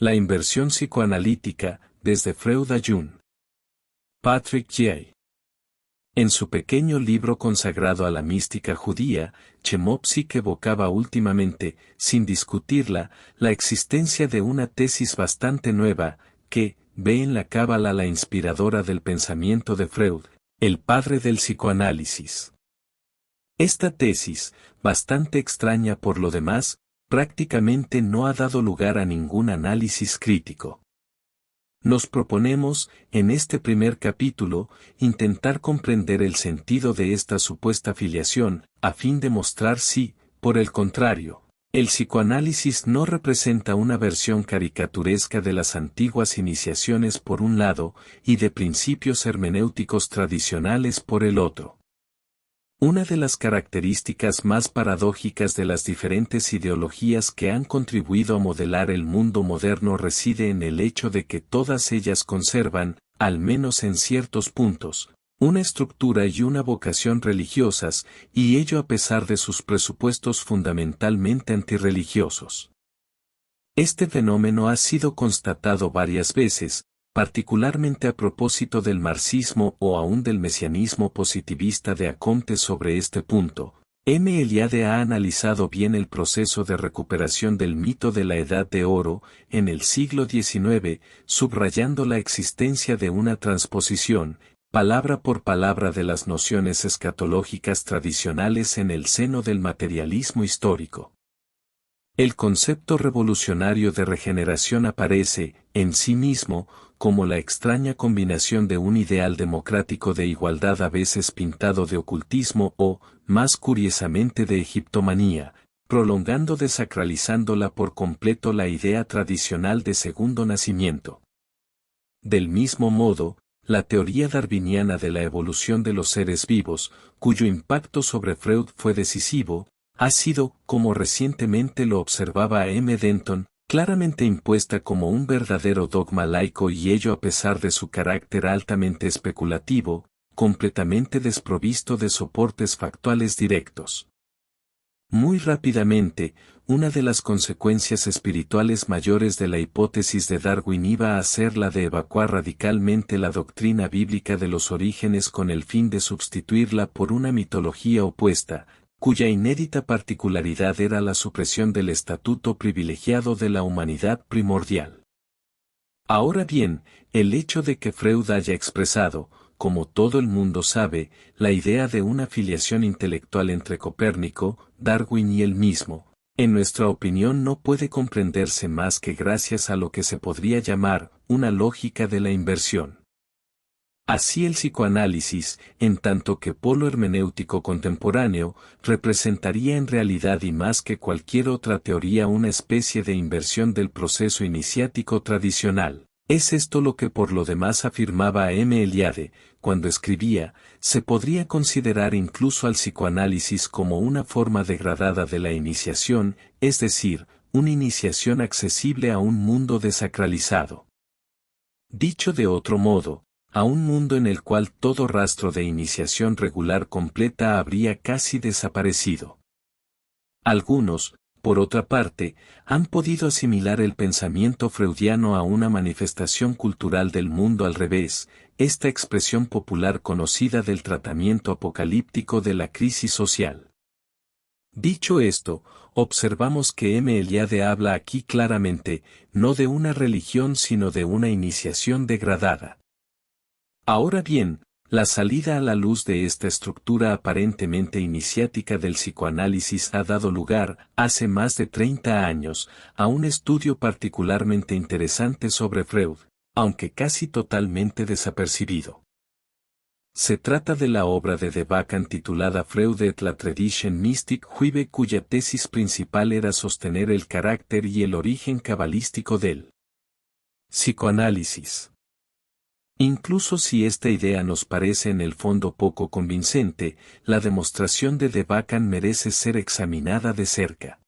La inversión psicoanalítica, desde Freud a Jung. Patrick J. En su pequeño libro consagrado a la mística judía, Chemopsyk evocaba últimamente, sin discutirla, la existencia de una tesis bastante nueva, que ve en la Cábala la inspiradora del pensamiento de Freud, el padre del psicoanálisis. Esta tesis, bastante extraña por lo demás, prácticamente no ha dado lugar a ningún análisis crítico. Nos proponemos, en este primer capítulo, intentar comprender el sentido de esta supuesta filiación, a fin de mostrar si, por el contrario, el psicoanálisis no representa una versión caricaturesca de las antiguas iniciaciones por un lado, y de principios hermenéuticos tradicionales por el otro. Una de las características más paradójicas de las diferentes ideologías que han contribuido a modelar el mundo moderno reside en el hecho de que todas ellas conservan, al menos en ciertos puntos, una estructura y una vocación religiosas, y ello a pesar de sus presupuestos fundamentalmente antirreligiosos. Este fenómeno ha sido constatado varias veces, particularmente a propósito del marxismo o aún del mesianismo positivista de Comte. Sobre este punto, M. Eliade ha analizado bien el proceso de recuperación del mito de la Edad de Oro en el siglo XIX, subrayando la existencia de una transposición, palabra por palabra de las nociones escatológicas tradicionales en el seno del materialismo histórico. El concepto revolucionario de regeneración aparece, en sí mismo, como la extraña combinación de un ideal democrático de igualdad a veces pintado de ocultismo o, más curiosamente de egiptomanía, prolongando desacralizándola por completo la idea tradicional de segundo nacimiento. Del mismo modo, la teoría darwiniana de la evolución de los seres vivos, cuyo impacto sobre Freud fue decisivo, ha sido, como recientemente lo observaba M. Denton, claramente impuesta como un verdadero dogma laico y ello a pesar de su carácter altamente especulativo, completamente desprovisto de soportes factuales directos. Muy rápidamente, una de las consecuencias espirituales mayores de la hipótesis de Darwin iba a ser la de evacuar radicalmente la doctrina bíblica de los orígenes con el fin de sustituirla por una mitología opuesta, cuya inédita particularidad era la supresión del estatuto privilegiado de la humanidad primordial. Ahora bien, el hecho de que Freud haya expresado, como todo el mundo sabe, la idea de una filiación intelectual entre Copérnico, Darwin y él mismo, en nuestra opinión no puede comprenderse más que gracias a lo que se podría llamar una lógica de la inversión. Así el psicoanálisis, en tanto que polo hermenéutico contemporáneo, representaría en realidad y más que cualquier otra teoría una especie de inversión del proceso iniciático tradicional. Es esto lo que por lo demás afirmaba M. Eliade, cuando escribía, se podría considerar incluso al psicoanálisis como una forma degradada de la iniciación, es decir, una iniciación accesible a un mundo desacralizado. Dicho de otro modo, a un mundo en el cual todo rastro de iniciación regular completa habría casi desaparecido. Algunos, por otra parte, han podido asimilar el pensamiento freudiano a una manifestación cultural del mundo al revés, esta expresión popular conocida del tratamiento apocalíptico de la crisis social. Dicho esto, observamos que M. Eliade habla aquí claramente, no de una religión sino de una iniciación degradada. Ahora bien, la salida a la luz de esta estructura aparentemente iniciática del psicoanálisis ha dado lugar, hace más de 30 años, a un estudio particularmente interesante sobre Freud, aunque casi totalmente desapercibido. Se trata de la obra de De Baccan titulada Freud et la Tradition Mystique Juive, cuya tesis principal era sostener el carácter y el origen cabalístico del psicoanálisis. Incluso si esta idea nos parece en el fondo poco convincente, la demostración de Baccan merece ser examinada de cerca.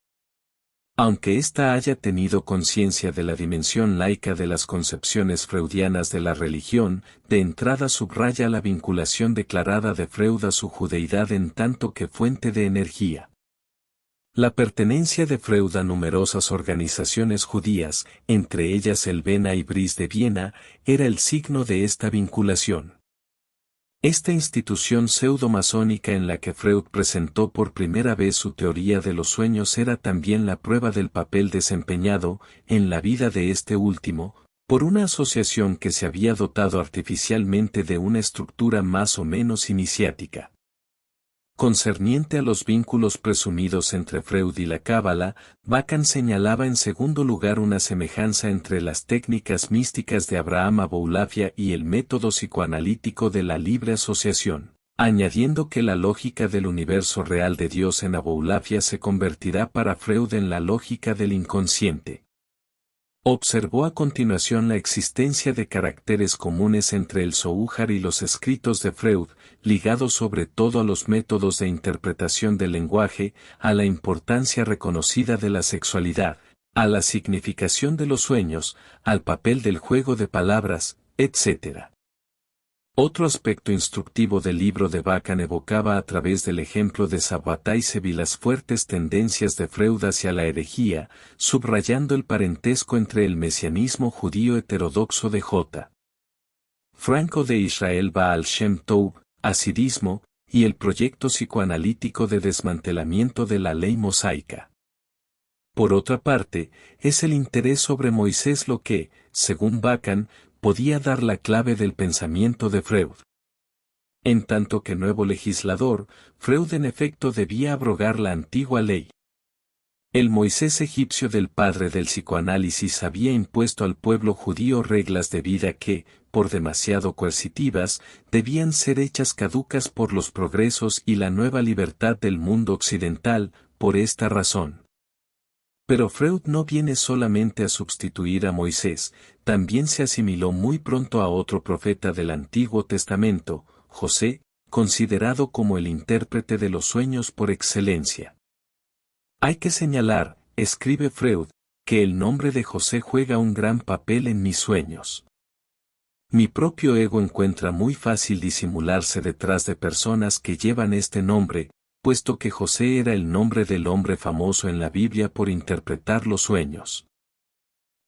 Aunque ésta haya tenido conciencia de la dimensión laica de las concepciones freudianas de la religión, de entrada subraya la vinculación declarada de Freud a su judeidad en tanto que fuente de energía. La pertenencia de Freud a numerosas organizaciones judías, entre ellas el Bena Ibris de Viena, era el signo de esta vinculación. Esta institución pseudo-masónica en la que Freud presentó por primera vez su teoría de los sueños era también la prueba del papel desempeñado, en la vida de este último, por una asociación que se había dotado artificialmente de una estructura más o menos iniciática. Concerniente a los vínculos presumidos entre Freud y la Cábala, Bacán señalaba en segundo lugar una semejanza entre las técnicas místicas de Abraham Aboulafia y el método psicoanalítico de la libre asociación, añadiendo que la lógica del universo real de Dios en Aboulafia se convertirá para Freud en la lógica del inconsciente. Observó a continuación la existencia de caracteres comunes entre el Zohar y los escritos de Freud, ligados sobre todo a los métodos de interpretación del lenguaje, a la importancia reconocida de la sexualidad, a la significación de los sueños, al papel del juego de palabras, etc. Otro aspecto instructivo del libro de Bacán evocaba a través del ejemplo de Sabbatai las fuertes tendencias de Freud hacia la herejía, subrayando el parentesco entre el mesianismo judío heterodoxo de J. Franco de Israel Baal Shem Tov, hasidismo, y el proyecto psicoanalítico de desmantelamiento de la ley mosaica. Por otra parte, es el interés sobre Moisés lo que, según Bacán, podía dar la clave del pensamiento de Freud. En tanto que nuevo legislador, Freud en efecto debía abrogar la antigua ley. El Moisés egipcio del padre del psicoanálisis había impuesto al pueblo judío reglas de vida que, por demasiado coercitivas, debían ser hechas caducas por los progresos y la nueva libertad del mundo occidental, por esta razón. Pero Freud no viene solamente a sustituir a Moisés, también se asimiló muy pronto a otro profeta del Antiguo Testamento, José, considerado como el intérprete de los sueños por excelencia. Hay que señalar, escribe Freud, que el nombre de José juega un gran papel en mis sueños. Mi propio ego encuentra muy fácil disimularse detrás de personas que llevan este nombre, puesto que José era el nombre del hombre famoso en la Biblia por interpretar los sueños.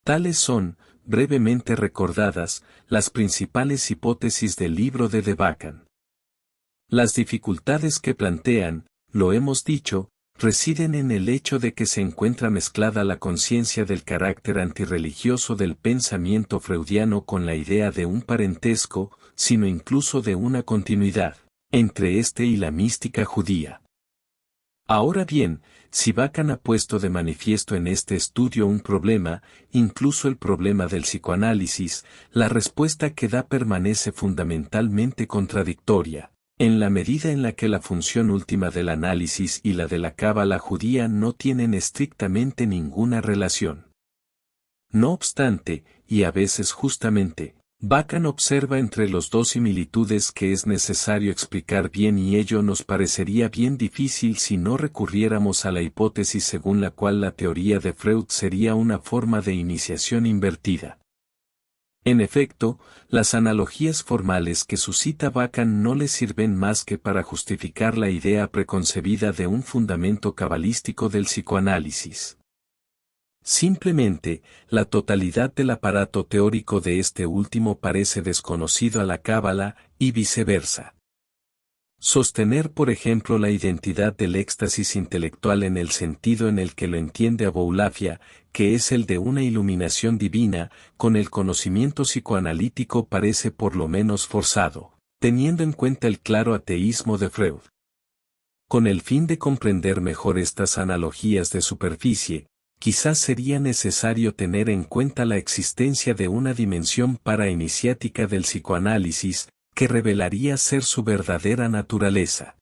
Tales son, brevemente recordadas, las principales hipótesis del libro de Bacán. Las dificultades que plantean, lo hemos dicho, residen en el hecho de que se encuentra mezclada la conciencia del carácter antirreligioso del pensamiento freudiano con la idea de un parentesco, sino incluso de una continuidad, entre este y la mística judía. Ahora bien, si Bacán ha puesto de manifiesto en este estudio un problema, incluso el problema del psicoanálisis, la respuesta que da permanece fundamentalmente contradictoria, en la medida en la que la función última del análisis y la de la cábala judía no tienen estrictamente ninguna relación. No obstante, y a veces justamente, Bacán observa entre los dos similitudes que es necesario explicar bien y ello nos parecería bien difícil si no recurriéramos a la hipótesis según la cual la teoría de Freud sería una forma de iniciación invertida. En efecto, las analogías formales que suscita Bacán no le sirven más que para justificar la idea preconcebida de un fundamento cabalístico del psicoanálisis. Simplemente, la totalidad del aparato teórico de este último parece desconocido a la cábala, y viceversa. Sostener por ejemplo la identidad del éxtasis intelectual en el sentido en el que lo entiende Aboulafia, que es el de una iluminación divina, con el conocimiento psicoanalítico parece por lo menos forzado, teniendo en cuenta el claro ateísmo de Freud. Con el fin de comprender mejor estas analogías de superficie, quizás sería necesario tener en cuenta la existencia de una dimensión parainiciática del psicoanálisis, que revelaría ser su verdadera naturaleza.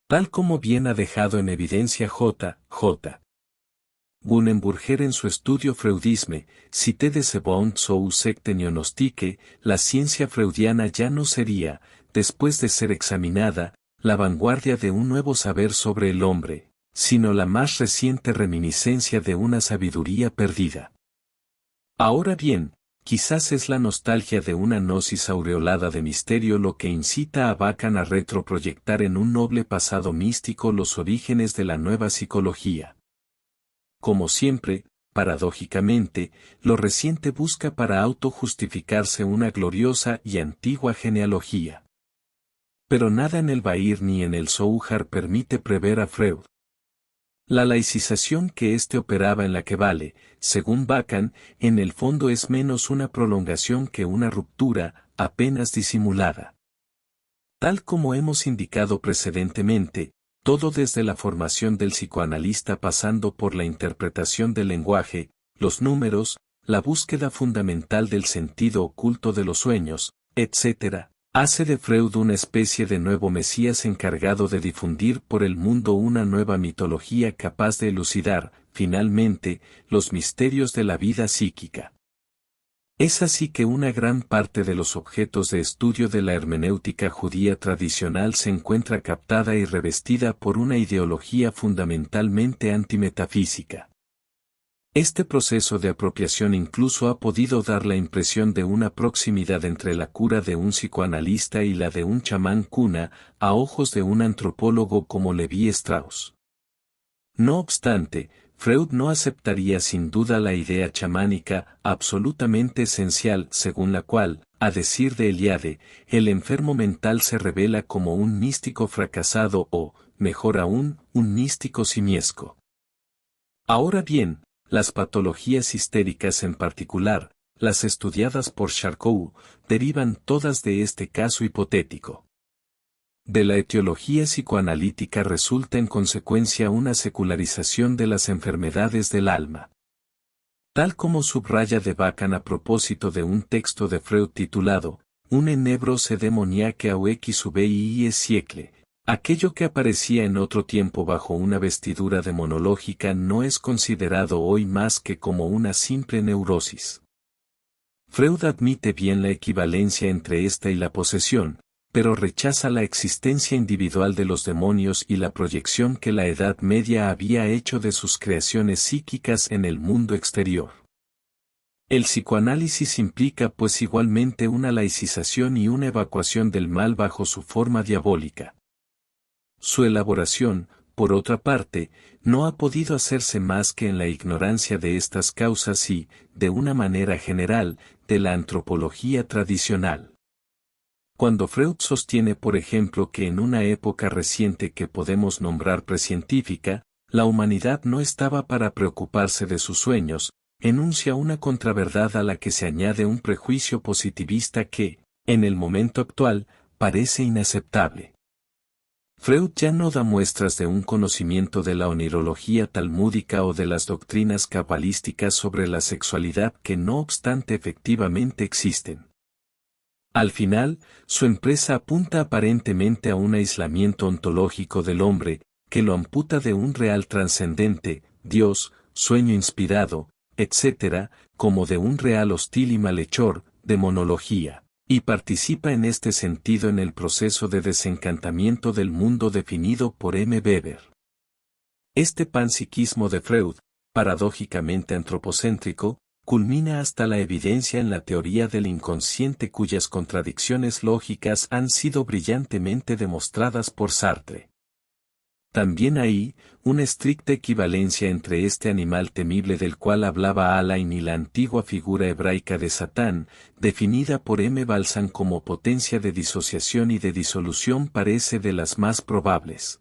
Tal como bien ha dejado en evidencia J. Gunenburger en su estudio Freudisme, cité de Sebond sous secte gnostique, la ciencia freudiana ya no sería, después de ser examinada, la vanguardia de un nuevo saber sobre el hombre, sino la más reciente reminiscencia de una sabiduría perdida. Ahora bien, quizás es la nostalgia de una gnosis aureolada de misterio lo que incita a Bacán a retroproyectar en un noble pasado místico los orígenes de la nueva psicología. Como siempre, paradójicamente, lo reciente busca para autojustificarse una gloriosa y antigua genealogía. Pero nada en el Bahir ni en el Zóhar permite prever a Freud. La laicización que éste operaba en la que vale, según Bacán, en el fondo es menos una prolongación que una ruptura, apenas disimulada. Tal como hemos indicado precedentemente, todo desde la formación del psicoanalista pasando por la interpretación del lenguaje, los números, la búsqueda fundamental del sentido oculto de los sueños, etc., hace de Freud una especie de nuevo Mesías encargado de difundir por el mundo una nueva mitología capaz de elucidar, finalmente, los misterios de la vida psíquica. Es así que una gran parte de los objetos de estudio de la hermenéutica judía tradicional se encuentra captada y revestida por una ideología fundamentalmente antimetafísica. Este proceso de apropiación incluso ha podido dar la impresión de una proximidad entre la cura de un psicoanalista y la de un chamán cuna, a ojos de un antropólogo como Levi Strauss. No obstante, Freud no aceptaría sin duda la idea chamánica, absolutamente esencial, según la cual, a decir de Eliade, el enfermo mental se revela como un místico fracasado o, mejor aún, un místico simiesco. Ahora bien, las patologías histéricas en particular, las estudiadas por Charcot, derivan todas de este caso hipotético. De la etiología psicoanalítica resulta en consecuencia una secularización de las enfermedades del alma. Tal como subraya de Bacán a propósito de un texto de Freud titulado «Une nevrose démoniaque au XVIIe siècle», aquello que aparecía en otro tiempo bajo una vestidura demonológica no es considerado hoy más que como una simple neurosis. Freud admite bien la equivalencia entre esta y la posesión, pero rechaza la existencia individual de los demonios y la proyección que la Edad Media había hecho de sus creaciones psíquicas en el mundo exterior. El psicoanálisis implica pues igualmente una laicización y una evacuación del mal bajo su forma diabólica. Su elaboración, por otra parte, no ha podido hacerse más que en la ignorancia de estas causas y, de una manera general, de la antropología tradicional. Cuando Freud sostiene por ejemplo que en una época reciente que podemos nombrar precientífica, la humanidad no estaba para preocuparse de sus sueños, enuncia una contraverdad a la que se añade un prejuicio positivista que, en el momento actual, parece inaceptable. Freud ya no da muestras de un conocimiento de la onirología talmúdica o de las doctrinas cabalísticas sobre la sexualidad que no obstante efectivamente existen. Al final, su empresa apunta aparentemente a un aislamiento ontológico del hombre, que lo amputa de un real trascendente, Dios, sueño inspirado, etc., como de un real hostil y malhechor, demonología, y participa en este sentido en el proceso de desencantamiento del mundo definido por M. Weber. Este panpsiquismo de Freud, paradójicamente antropocéntrico, culmina hasta la evidencia en la teoría del inconsciente cuyas contradicciones lógicas han sido brillantemente demostradas por Sartre. También hay una estricta equivalencia entre este animal temible del cual hablaba Alain y la antigua figura hebraica de Satán, definida por M. Balzan como potencia de disociación y de disolución parece de las más probables.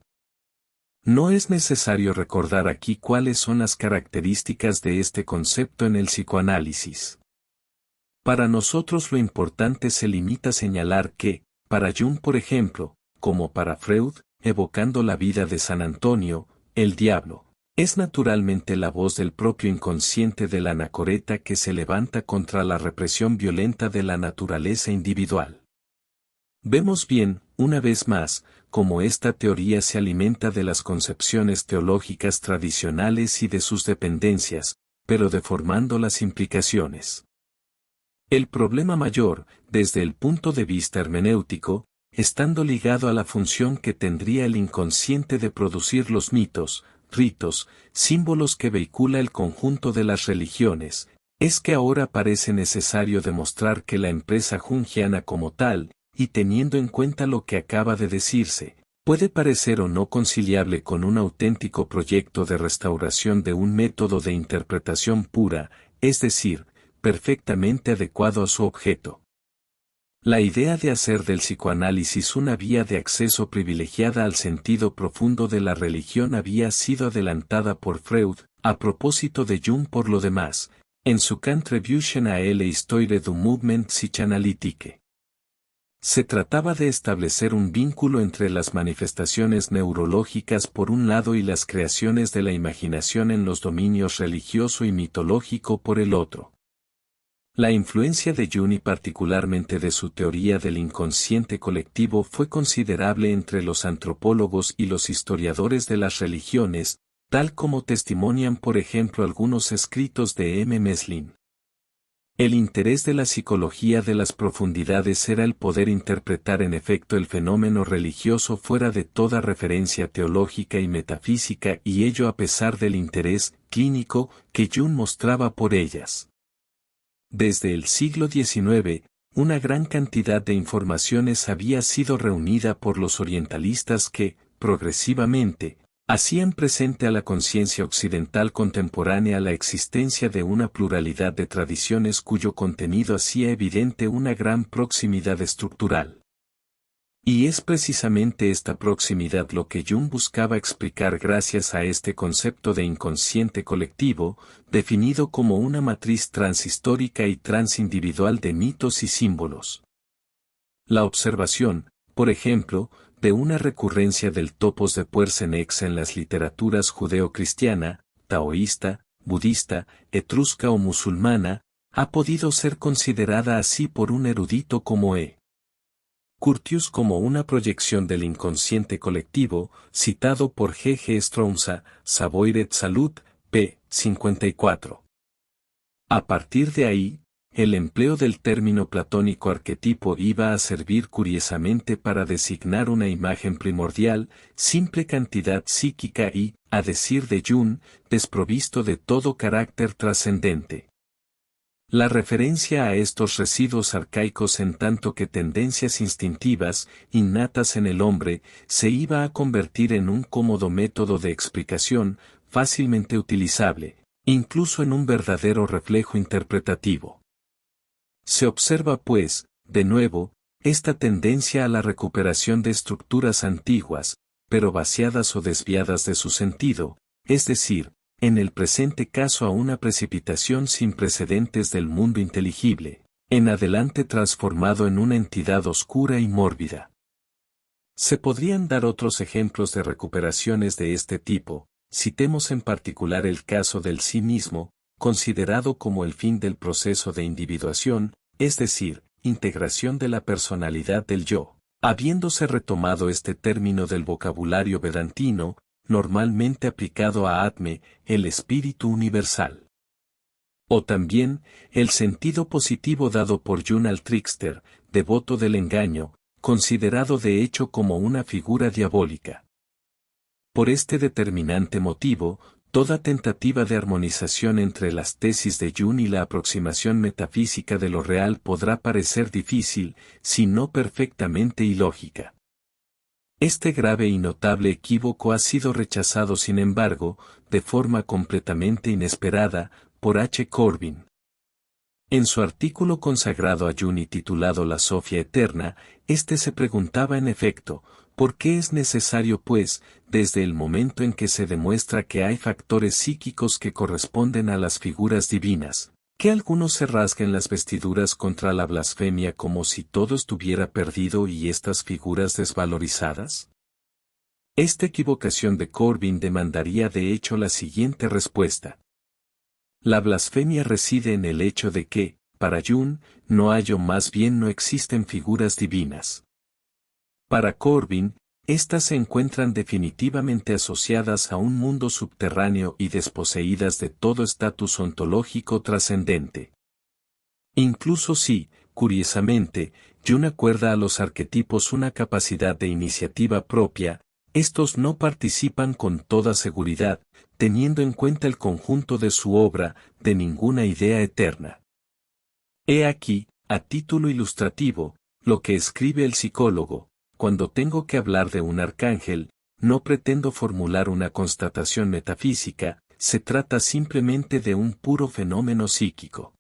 No es necesario recordar aquí cuáles son las características de este concepto en el psicoanálisis. Para nosotros lo importante se limita a señalar que, para Jung por ejemplo, como para Freud, evocando la vida de San Antonio, el diablo, es naturalmente la voz del propio inconsciente del anacoreta que se levanta contra la represión violenta de la naturaleza individual. Vemos bien, una vez más, cómo esta teoría se alimenta de las concepciones teológicas tradicionales y de sus dependencias, pero deformando las implicaciones. El problema mayor, desde el punto de vista hermenéutico, estando ligado a la función que tendría el inconsciente de producir los mitos, ritos, símbolos que vehicula el conjunto de las religiones, Es que ahora parece necesario demostrar que la empresa junguiana como tal, y teniendo en cuenta lo que acaba de decirse, puede parecer o no conciliable con un auténtico proyecto de restauración de un método de interpretación pura, es decir, perfectamente adecuado a su objeto. La idea de hacer del psicoanálisis una vía de acceso privilegiada al sentido profundo de la religión había sido adelantada por Freud, a propósito de Jung por lo demás, en su Contribution à l'histoire du mouvement psychanalytique. Se trataba de establecer un vínculo entre las manifestaciones neurológicas por un lado y las creaciones de la imaginación en los dominios religioso y mitológico por el otro. La influencia de Jung y particularmente de su teoría del inconsciente colectivo fue considerable entre los antropólogos y los historiadores de las religiones, tal como testimonian por ejemplo algunos escritos de M. Meslin. El interés de la psicología de las profundidades era el poder interpretar en efecto el fenómeno religioso fuera de toda referencia teológica y metafísica y ello a pesar del interés clínico que Jung mostraba por ellas. Desde el siglo XIX, una gran cantidad de informaciones había sido reunida por los orientalistas que, progresivamente, hacían presente a la conciencia occidental contemporánea la existencia de una pluralidad de tradiciones cuyo contenido hacía evidente una gran proximidad estructural. Y es precisamente esta proximidad lo que Jung buscaba explicar gracias a este concepto de inconsciente colectivo, definido como una matriz transhistórica y transindividual de mitos y símbolos. La observación, por ejemplo, de una recurrencia del topos de Puercenex en las literaturas judeo-cristiana, taoísta, budista, etrusca o musulmana, ha podido ser considerada así por un erudito como E. Curtius como una proyección del inconsciente colectivo, citado por G. G. Strauza, Savoire Salut, p. 54. A partir de ahí, el empleo del término platónico arquetipo iba a servir curiosamente para designar una imagen primordial, simple cantidad psíquica y, a decir de Jung, desprovisto de todo carácter trascendente. La referencia a estos residuos arcaicos en tanto que tendencias instintivas, innatas en el hombre, se iba a convertir en un cómodo método de explicación, fácilmente utilizable, incluso en un verdadero reflejo interpretativo. Se observa pues, de nuevo, esta tendencia a la recuperación de estructuras antiguas, pero vaciadas o desviadas de su sentido, es decir, en el presente caso a una precipitación sin precedentes del mundo inteligible, en adelante transformado en una entidad oscura y mórbida. Se podrían dar otros ejemplos de recuperaciones de este tipo, citemos en particular el caso del sí mismo, considerado como el fin del proceso de individuación, es decir, integración de la personalidad del yo, habiéndose retomado este término del vocabulario vedantino, normalmente aplicado a Atme, el espíritu universal. O también, el sentido positivo dado por Jung al trickster, devoto del engaño, considerado de hecho como una figura diabólica. Por este determinante motivo, toda tentativa de armonización entre las tesis de Jung y la aproximación metafísica de lo real podrá parecer difícil, si no perfectamente ilógica. Este grave y notable equívoco ha sido rechazado sin embargo, de forma completamente inesperada, por H. Corbin. En su artículo consagrado a Jung y titulado La Sofía Eterna, éste se preguntaba en efecto, ¿por qué es necesario pues, desde el momento en que se demuestra que hay factores psíquicos que corresponden a las figuras divinas, que algunos se rasguen las vestiduras contra la blasfemia como si todo estuviera perdido y estas figuras desvalorizadas? Esta equivocación de Corbin demandaría de hecho la siguiente respuesta. La blasfemia reside en el hecho de que, para Jung, no hay o más bien no existen figuras divinas. Para Corbin, estas se encuentran definitivamente asociadas a un mundo subterráneo y desposeídas de todo estatus ontológico trascendente. Incluso si, curiosamente, Jung acuerda a los arquetipos una capacidad de iniciativa propia, Estos no participan con toda seguridad, teniendo en cuenta el conjunto de su obra, de ninguna idea eterna. He aquí, a título ilustrativo, lo que escribe el psicólogo: cuando tengo que hablar de un arcángel, no pretendo formular una constatación metafísica, se trata simplemente de un puro fenómeno psíquico.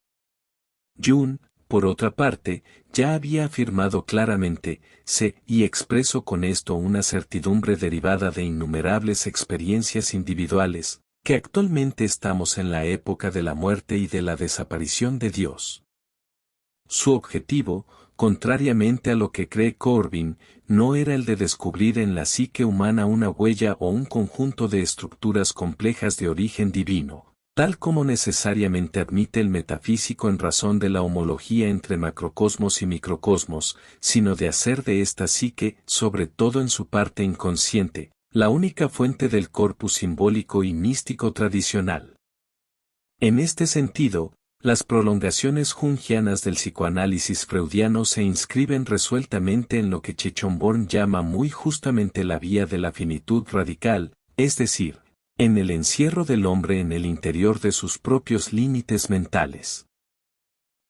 Jung, por otra parte, ya había afirmado claramente: sé y expreso con esto una certidumbre derivada de innumerables experiencias individuales, que actualmente estamos en la época de la muerte y de la desaparición de Dios. Su objetivo, contrariamente a lo que cree Corbin, no era el de descubrir en la psique humana una huella o un conjunto de estructuras complejas de origen divino, tal como necesariamente admite el metafísico en razón de la homología entre macrocosmos y microcosmos, sino de hacer de esta psique, sobre todo en su parte inconsciente, la única fuente del corpus simbólico y místico tradicional. En este sentido, las prolongaciones jungianas del psicoanálisis freudiano se inscriben resueltamente en lo que Chichon-Born llama muy justamente la vía de la finitud radical, es decir, en el encierro del hombre en el interior de sus propios límites mentales.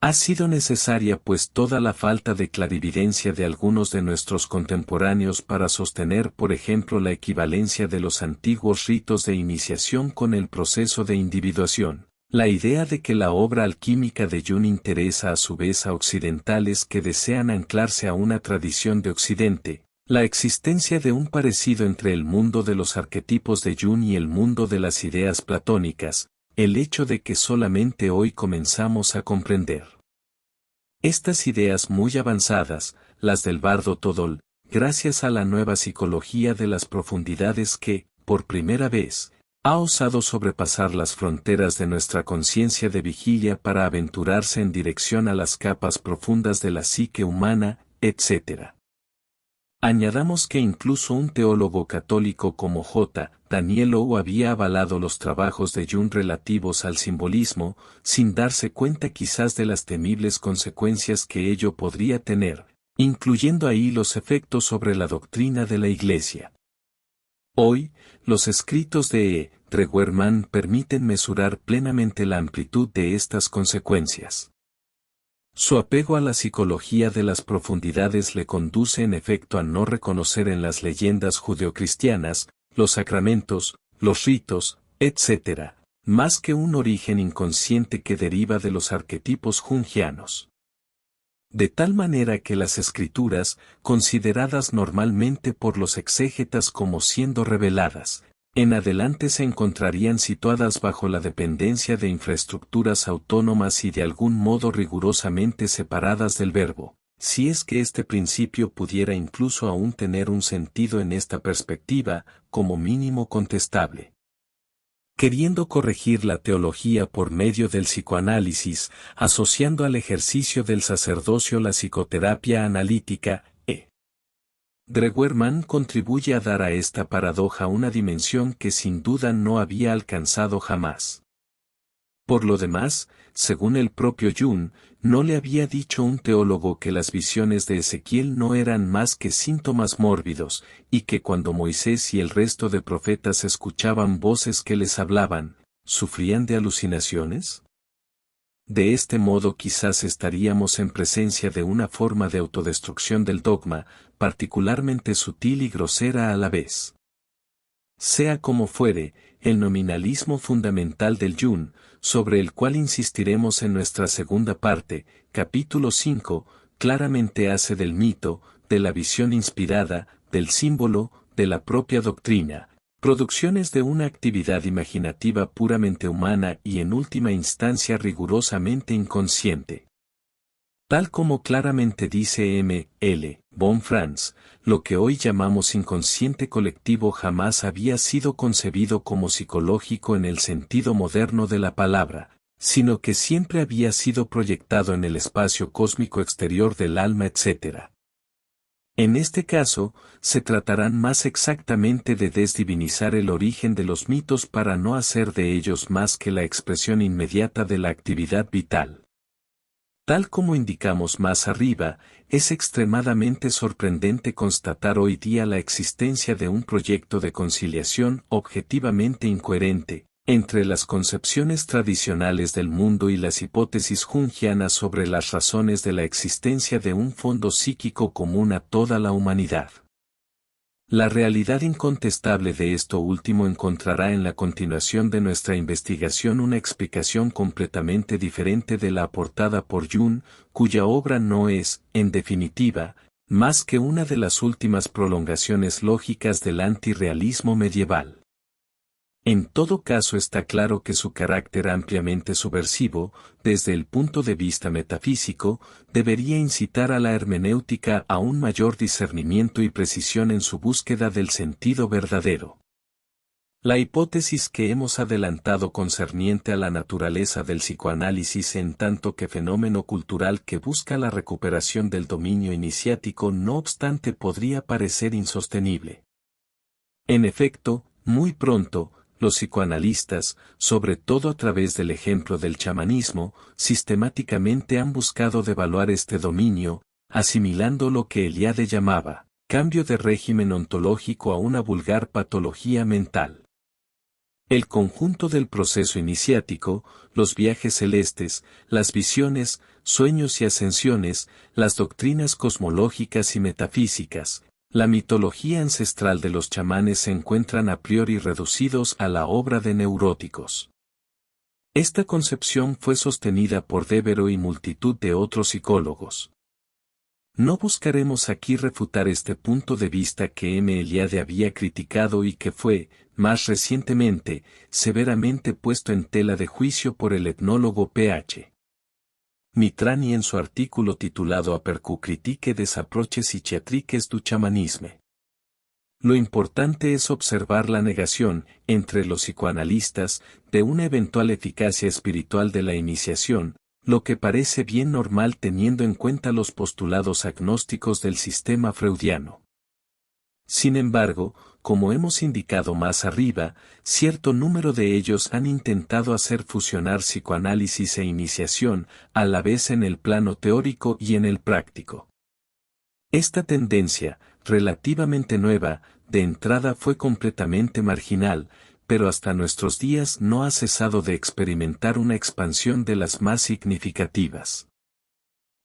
Ha sido necesaria pues toda la falta de clarividencia de algunos de nuestros contemporáneos para sostener, por ejemplo, la equivalencia de los antiguos ritos de iniciación con el proceso de individuación. La idea de que la obra alquímica de Jung interesa a su vez a occidentales que desean anclarse a una tradición de Occidente, la existencia de un parecido entre el mundo de los arquetipos de Jung y el mundo de las ideas platónicas, el hecho de que solamente hoy comenzamos a comprender estas ideas muy avanzadas, las del bardo Todol, gracias a la nueva psicología de las profundidades que, por primera vez, ha osado sobrepasar las fronteras de nuestra conciencia de vigilia para aventurarse en dirección a las capas profundas de la psique humana, etc. Añadamos que incluso un teólogo católico como J. Daniel Lowe había avalado los trabajos de Jung relativos al simbolismo, sin darse cuenta quizás de las temibles consecuencias que ello podría tener, incluyendo ahí los efectos sobre la doctrina de la Iglesia. Hoy, los escritos de E. Treguerman permiten mesurar plenamente la amplitud de estas consecuencias. Su apego a la psicología de las profundidades le conduce en efecto a no reconocer en las leyendas judeocristianas, los sacramentos, los ritos, etc., más que un origen inconsciente que deriva de los arquetipos jungianos. De tal manera que las escrituras, consideradas normalmente por los exégetas como siendo reveladas, en adelante se encontrarían situadas bajo la dependencia de infraestructuras autónomas y de algún modo rigurosamente separadas del verbo, si es que este principio pudiera incluso aún tener un sentido en esta perspectiva, como mínimo contestable. Queriendo corregir la teología por medio del psicoanálisis, asociando al ejercicio del sacerdocio la psicoterapia analítica, Treguerman contribuye a dar a esta paradoja una dimensión que sin duda no había alcanzado jamás. Por lo demás, según el propio Jung, no le había dicho un teólogo que las visiones de Ezequiel no eran más que síntomas mórbidos, y que cuando Moisés y el resto de profetas escuchaban voces que les hablaban, ¿sufrían de alucinaciones? De este modo quizás estaríamos en presencia de una forma de autodestrucción del dogma, particularmente sutil y grosera a la vez. Sea como fuere, el nominalismo fundamental del Jung, sobre el cual insistiremos en nuestra segunda parte, capítulo 5, claramente hace del mito, de la visión inspirada, del símbolo, de la propia doctrina, producciones de una actividad imaginativa puramente humana y en última instancia rigurosamente inconsciente. Tal como claramente dice M. L. von Franz, lo que hoy llamamos inconsciente colectivo jamás había sido concebido como psicológico en el sentido moderno de la palabra, sino que siempre había sido proyectado en el espacio cósmico exterior del alma, etc. En este caso, se tratarán más exactamente de desdivinizar el origen de los mitos para no hacer de ellos más que la expresión inmediata de la actividad vital. Tal como indicamos más arriba, es extremadamente sorprendente constatar hoy día la existencia de un proyecto de conciliación objetivamente incoherente entre las concepciones tradicionales del mundo y las hipótesis jungianas sobre las razones de la existencia de un fondo psíquico común a toda la humanidad. La realidad incontestable de esto último encontrará en la continuación de nuestra investigación una explicación completamente diferente de la aportada por Jung, cuya obra no es, en definitiva, más que una de las últimas prolongaciones lógicas del antirrealismo medieval. En todo caso está claro que su carácter ampliamente subversivo, desde el punto de vista metafísico, debería incitar a la hermenéutica a un mayor discernimiento y precisión en su búsqueda del sentido verdadero. La hipótesis que hemos adelantado concerniente a la naturaleza del psicoanálisis en tanto que fenómeno cultural que busca la recuperación del dominio iniciático no obstante podría parecer insostenible. En efecto, muy pronto, los psicoanalistas, sobre todo a través del ejemplo del chamanismo, sistemáticamente han buscado devaluar este dominio, asimilando lo que Eliade llamaba cambio de régimen ontológico a una vulgar patología mental. El conjunto del proceso iniciático, los viajes celestes, las visiones, sueños y ascensiones, las doctrinas cosmológicas y metafísicas, la mitología ancestral de los chamanes se encuentran a priori reducidos a la obra de neuróticos. Esta concepción fue sostenida por Devereux y multitud de otros psicólogos. No buscaremos aquí refutar este punto de vista que M. Eliade había criticado y que fue, más recientemente, severamente puesto en tela de juicio por el etnólogo Ph. Mitrani en su artículo titulado Aperçu critique des approches psychiatriques du chamanisme. Lo importante es observar la negación, entre los psicoanalistas, de una eventual eficacia espiritual de la iniciación, lo que parece bien normal teniendo en cuenta los postulados agnósticos del sistema freudiano. Sin embargo, como hemos indicado más arriba, cierto número de ellos han intentado hacer fusionar psicoanálisis e iniciación, a la vez en el plano teórico y en el práctico. Esta tendencia, relativamente nueva, de entrada fue completamente marginal, pero hasta nuestros días no ha cesado de experimentar una expansión de las más significativas.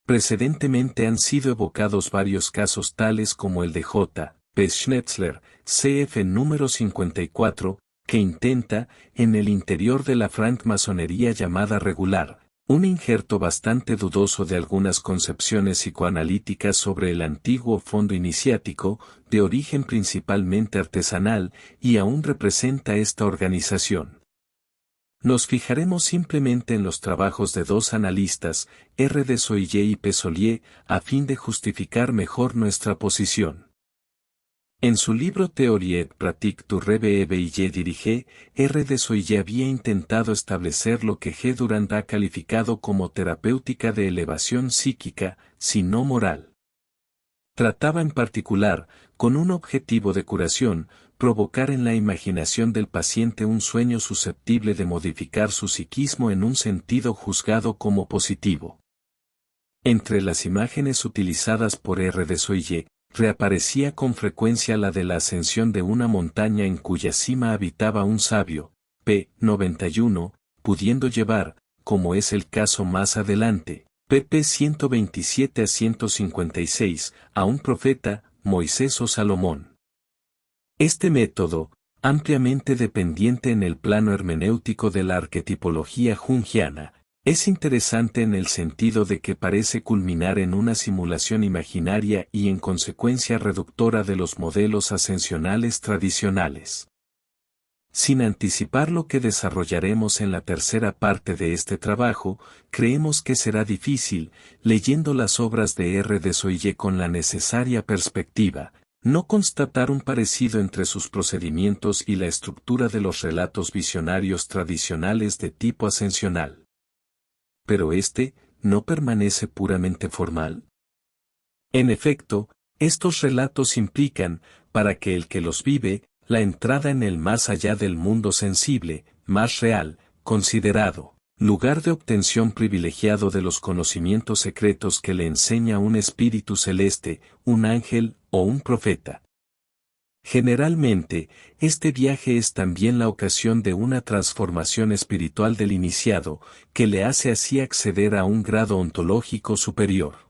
Precedentemente han sido evocados varios casos tales como el de J. P. Schnetzler, CF número 54, que intenta, en el interior de la francmasonería llamada regular, un injerto bastante dudoso de algunas concepciones psicoanalíticas sobre el antiguo fondo iniciático, de origen principalmente artesanal, y aún representa esta organización. Nos fijaremos simplemente en los trabajos de dos analistas, R. de Soillet y P. Solier, a fin de justificar mejor nuestra posición. En su libro Théorie et pratique du rêve éveillé dirigé, R. de Soillet había intentado establecer lo que G. Durand ha calificado como terapéutica de elevación psíquica, si no moral. Trataba en particular, con un objetivo de curación, provocar en la imaginación del paciente un sueño susceptible de modificar su psiquismo en un sentido juzgado como positivo. Entre las imágenes utilizadas por R. de Soillet, reaparecía con frecuencia la de la ascensión de una montaña en cuya cima habitaba un sabio, p. 91, pudiendo llevar, como es el caso más adelante, pp. 127 a 156, a un profeta, Moisés o Salomón. Este método, ampliamente dependiente en el plano hermenéutico de la arquetipología jungiana, es interesante en el sentido de que parece culminar en una simulación imaginaria y en consecuencia reductora de los modelos ascensionales tradicionales. Sin anticipar lo que desarrollaremos en la tercera parte de este trabajo, creemos que será difícil, leyendo las obras de R. de Soillet con la necesaria perspectiva, no constatar un parecido entre sus procedimientos y la estructura de los relatos visionarios tradicionales de tipo ascensional. Pero este, ¿no permanece puramente formal? En efecto, estos relatos implican, para que el que los vive, la entrada en el más allá del mundo sensible, más real, considerado, lugar de obtención privilegiado de los conocimientos secretos que le enseña un espíritu celeste, un ángel o un profeta. Generalmente, este viaje es también la ocasión de una transformación espiritual del iniciado, que le hace así acceder a un grado ontológico superior.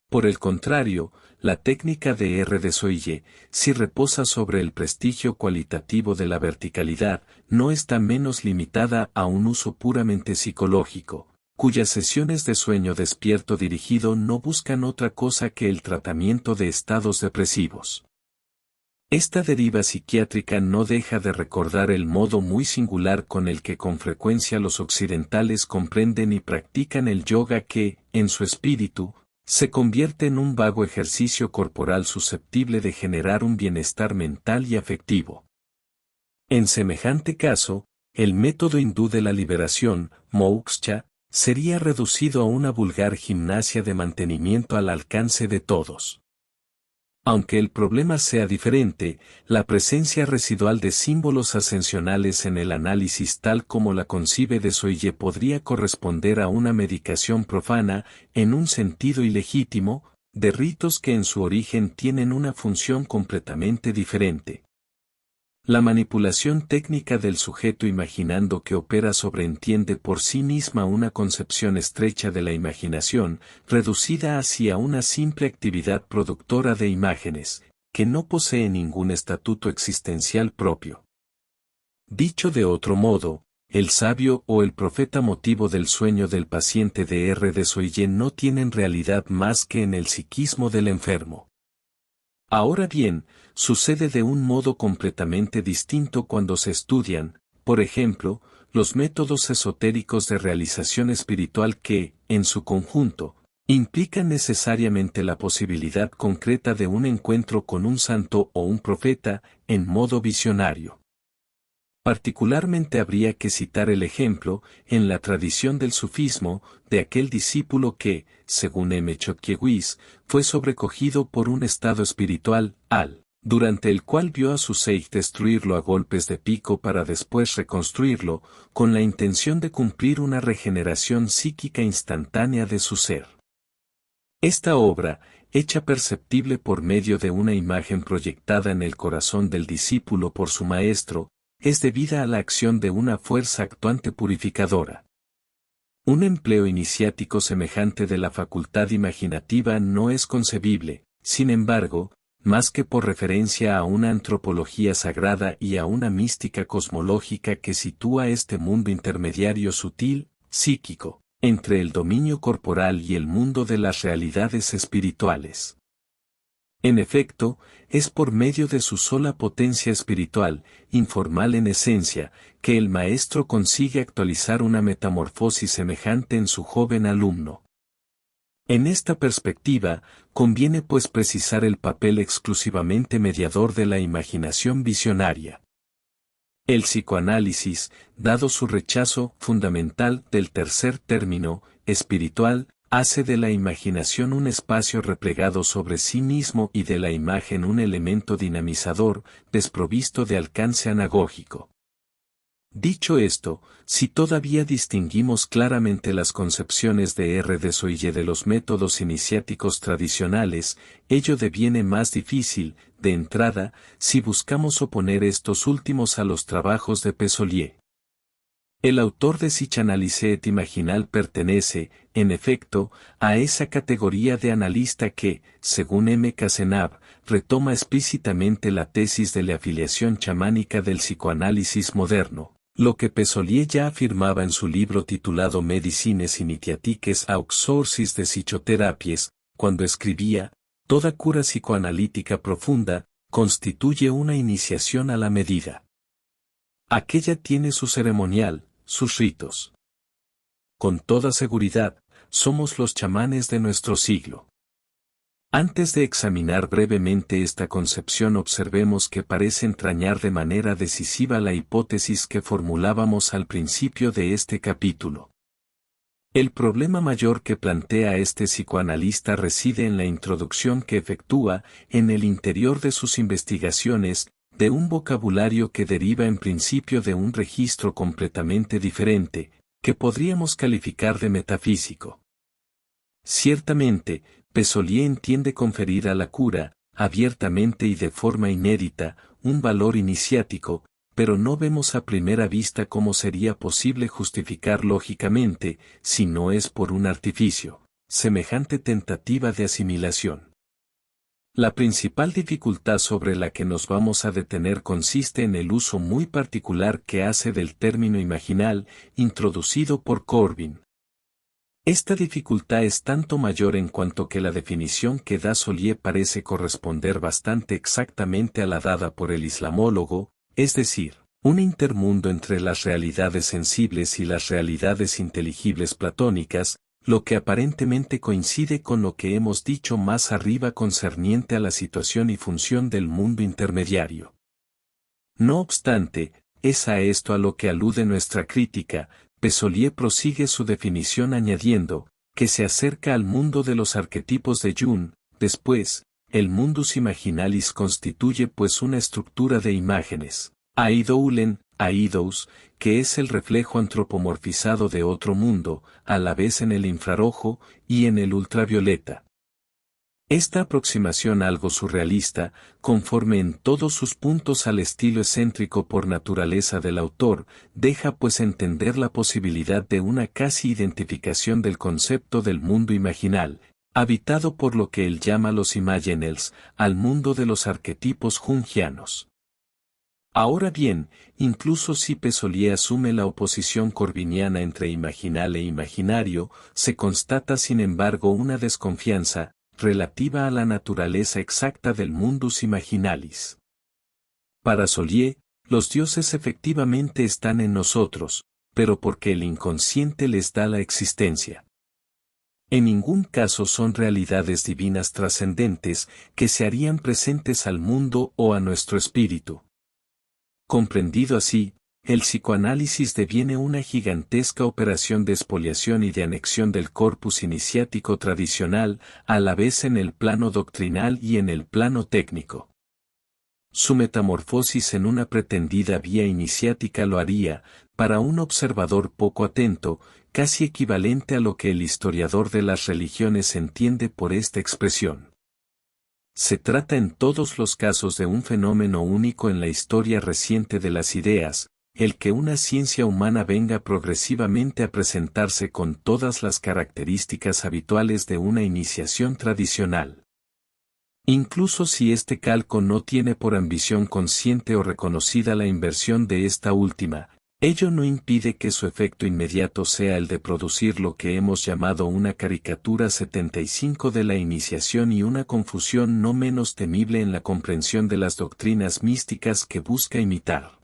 Por el contrario, la técnica de R. de Soille, si reposa sobre el prestigio cualitativo de la verticalidad, no está menos limitada a un uso puramente psicológico, cuyas sesiones de sueño despierto dirigido no buscan otra cosa que el tratamiento de estados depresivos. Esta deriva psiquiátrica no deja de recordar el modo muy singular con el que con frecuencia los occidentales comprenden y practican el yoga que, en su espíritu, se convierte en un vago ejercicio corporal susceptible de generar un bienestar mental y afectivo. En semejante caso, el método hindú de la liberación, moksha, sería reducido a una vulgar gimnasia de mantenimiento al alcance de todos. Aunque el problema sea diferente, la presencia residual de símbolos ascensionales en el análisis tal como la concibe de Soille podría corresponder a una medicación profana, en un sentido ilegítimo, de ritos que en su origen tienen una función completamente diferente. La manipulación técnica del sujeto imaginando que opera sobreentiende por sí misma una concepción estrecha de la imaginación, reducida hacia una simple actividad productora de imágenes, que no posee ningún estatuto existencial propio. Dicho de otro modo, el sabio o el profeta motivo del sueño del paciente de R. de Soille no tienen realidad más que en el psiquismo del enfermo. Ahora bien, sucede de un modo completamente distinto cuando se estudian, por ejemplo, los métodos esotéricos de realización espiritual que, en su conjunto, implican necesariamente la posibilidad concreta de un encuentro con un santo o un profeta, en modo visionario. Particularmente habría que citar el ejemplo, en la tradición del sufismo, de aquel discípulo que, según M. Chokyewis, fue sobrecogido por un estado espiritual, durante el cual vio a su seij destruirlo a golpes de pico para después reconstruirlo, con la intención de cumplir una regeneración psíquica instantánea de su ser. Esta obra, hecha perceptible por medio de una imagen proyectada en el corazón del discípulo por su maestro, es debida a la acción de una fuerza actuante purificadora. Un empleo iniciático semejante de la facultad imaginativa no es concebible, sin embargo, más que por referencia a una antropología sagrada y a una mística cosmológica que sitúa este mundo intermediario sutil, psíquico, entre el dominio corporal y el mundo de las realidades espirituales. En efecto, es por medio de su sola potencia espiritual, informal en esencia, que el maestro consigue actualizar una metamorfosis semejante en su joven alumno. En esta perspectiva, conviene pues precisar el papel exclusivamente mediador de la imaginación visionaria. El psicoanálisis, dado su rechazo fundamental del tercer término, espiritual, hace de la imaginación un espacio replegado sobre sí mismo y de la imagen un elemento dinamizador, desprovisto de alcance anagógico. Dicho esto, si todavía distinguimos claramente las concepciones de R. de Soille de los métodos iniciáticos tradicionales, ello deviene más difícil, de entrada, si buscamos oponer estos últimos a los trabajos de Pesolier. El autor de Psychanalyse et Imaginal pertenece, en efecto, a esa categoría de analista que, según M. Cazenave, retoma explícitamente la tesis de la afiliación chamánica del psicoanálisis moderno, lo que Pesolier ya afirmaba en su libro titulado Medicines initiatiques aux sources de psychothérapies, cuando escribía, toda cura psicoanalítica profunda, constituye una iniciación a la medida. Aquella tiene su ceremonial, sus ritos. Con toda seguridad, somos los chamanes de nuestro siglo. Antes de examinar brevemente esta concepción observemos que parece entrañar de manera decisiva la hipótesis que formulábamos al principio de este capítulo. El problema mayor que plantea este psicoanalista reside en la introducción que efectúa, en el interior de sus investigaciones, de un vocabulario que deriva en principio de un registro completamente diferente, que podríamos calificar de metafísico. Ciertamente, Pesollier entiende conferir a la cura, abiertamente y de forma inédita, un valor iniciático, pero no vemos a primera vista cómo sería posible justificar lógicamente, si no es por un artificio, semejante tentativa de asimilación. La principal dificultad sobre la que nos vamos a detener consiste en el uso muy particular que hace del término imaginal, introducido por Corbin. Esta dificultad es tanto mayor en cuanto que la definición que da Sollier parece corresponder bastante exactamente a la dada por el islamólogo, es decir, un intermundo entre las realidades sensibles y las realidades inteligibles platónicas, lo que aparentemente coincide con lo que hemos dicho más arriba concerniente a la situación y función del mundo intermediario. No obstante, es a esto a lo que alude nuestra crítica. Pesollier prosigue su definición añadiendo, que se acerca al mundo de los arquetipos de Jung. Después, el mundus imaginalis constituye pues una estructura de imágenes, Eidoulen, Eidos, que es el reflejo antropomorfizado de otro mundo, a la vez en el infrarrojo y en el ultravioleta. Esta aproximación algo surrealista, conforme en todos sus puntos al estilo excéntrico por naturaleza del autor, deja pues entender la posibilidad de una casi identificación del concepto del mundo imaginal, habitado por lo que él llama los imaginals, al mundo de los arquetipos jungianos. Ahora bien, incluso si Pesollier asume la oposición corbiniana entre imaginal e imaginario, se constata sin embargo una desconfianza, relativa a la naturaleza exacta del mundus imaginalis. Para Sollier, los dioses efectivamente están en nosotros, pero porque el inconsciente les da la existencia. En ningún caso son realidades divinas trascendentes que se harían presentes al mundo o a nuestro espíritu. Comprendido así, el psicoanálisis deviene una gigantesca operación de expoliación y de anexión del corpus iniciático tradicional, a la vez en el plano doctrinal y en el plano técnico. Su metamorfosis en una pretendida vía iniciática lo haría, para un observador poco atento, casi equivalente a lo que el historiador de las religiones entiende por esta expresión. Se trata en todos los casos de un fenómeno único en la historia reciente de las ideas, el que una ciencia humana venga progresivamente a presentarse con todas las características habituales de una iniciación tradicional. Incluso si este calco no tiene por ambición consciente o reconocida la inversión de esta última, ello no impide que su efecto inmediato sea el de producir lo que hemos llamado una caricatura 75 de la iniciación y una confusión no menos temible en la comprensión de las doctrinas místicas que busca imitar.